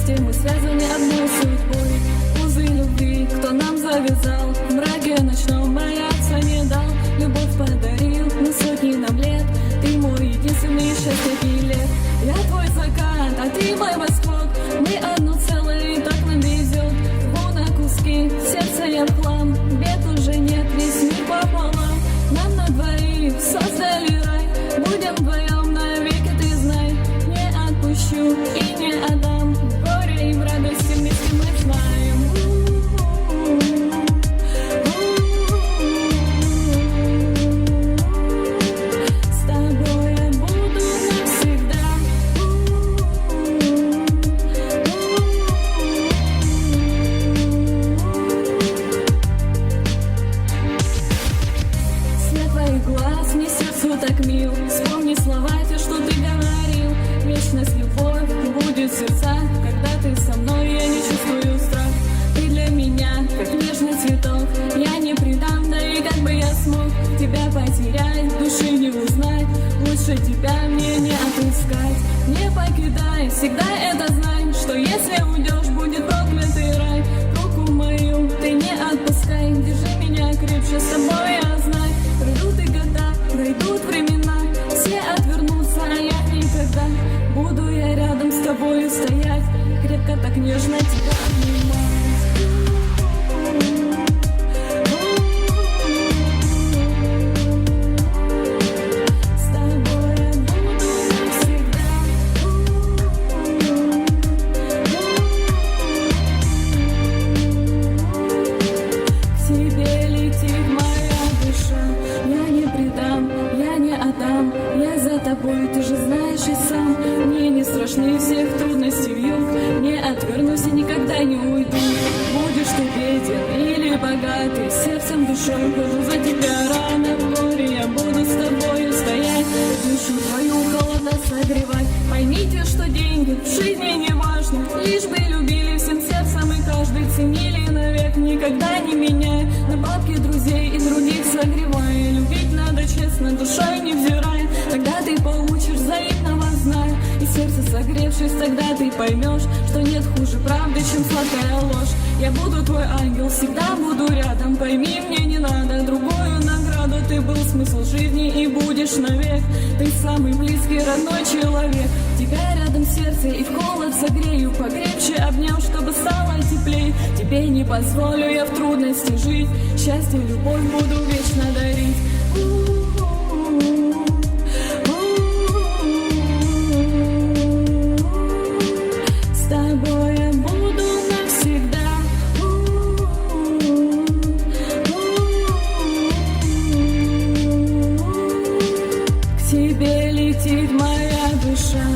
вместе мы связаны одной судьбой. Узы любви, кто нам завязал, в мраке ночном бояться не дал. Любовь подарил на сотни нам лет, ты мой единственный счастье билет. Я твой закат, а ты мой восход, мы одно целое, и так нам везет. Рву на куски, сердце я в хлам, бед уже нет, весь мир пополам. Нам на двоих создали рай, будем вдвоем навеки, ты знай. Не отпущу и не отдам, в горе и в радости вместе мы знаем. С тобой я буду навсегда. Свет твоих глаз мне сердцу так мил. Вспомни слова те, что ты говорил. Вечность, любовь будет в сердцах. Когда ты со мной, я не чувствую страх. Ты для меня, как нежный цветок. Я не предам, да и как бы я смог тебя потерять, души не узнать. Лучше тебя мне не отыскать. Не покидай, всегда это знай, что если уйдешь, будет проклятый рай. Руку мою ты не отпускай, держи меня крепче, с тобой я знаю. Пройдут и года, пройдут времена, все отвернутся, а я никогда. Буду я рядом с тобою стоять, крепко так нежно тебя обнимать. С тобой я буду навсегда. К тебе летит моя душа, я не предам, я не отдам. Я за тобой, ты же знаешь и сам. Мне не страшны всех трудностей вьюг, не отвернусь и никогда не уйду. Будешь ты беден или богатый, сердцем, душой хожу за тебя рано. В горе я буду с тобою стоять, душу твою холодно согревать. Поймите, что деньги в жизни не важны, лишь бы любили всем сердцем и каждый ценили навек, никогда не меняя на бабки друзей и других согревая. Любить надо честно, душой не взирая, тогда ты получишь взаимного зная. И сердце согревшись, тогда ты поймешь, что нет хуже правды, чем сладкая ложь. Я буду твой ангел, всегда буду рядом. Пойми, мне не надо другую награду. Ты был смысл жизни и будешь навек. Ты самый близкий, родной человек. Тебя рядом сердце и в холод согрею, покрепче обнял, чтобы стало теплей. Тебе не позволю я в трудности жить, счастье, любовь буду вечно дарить. С тобой я буду навсегда. К тебе летит моя душа.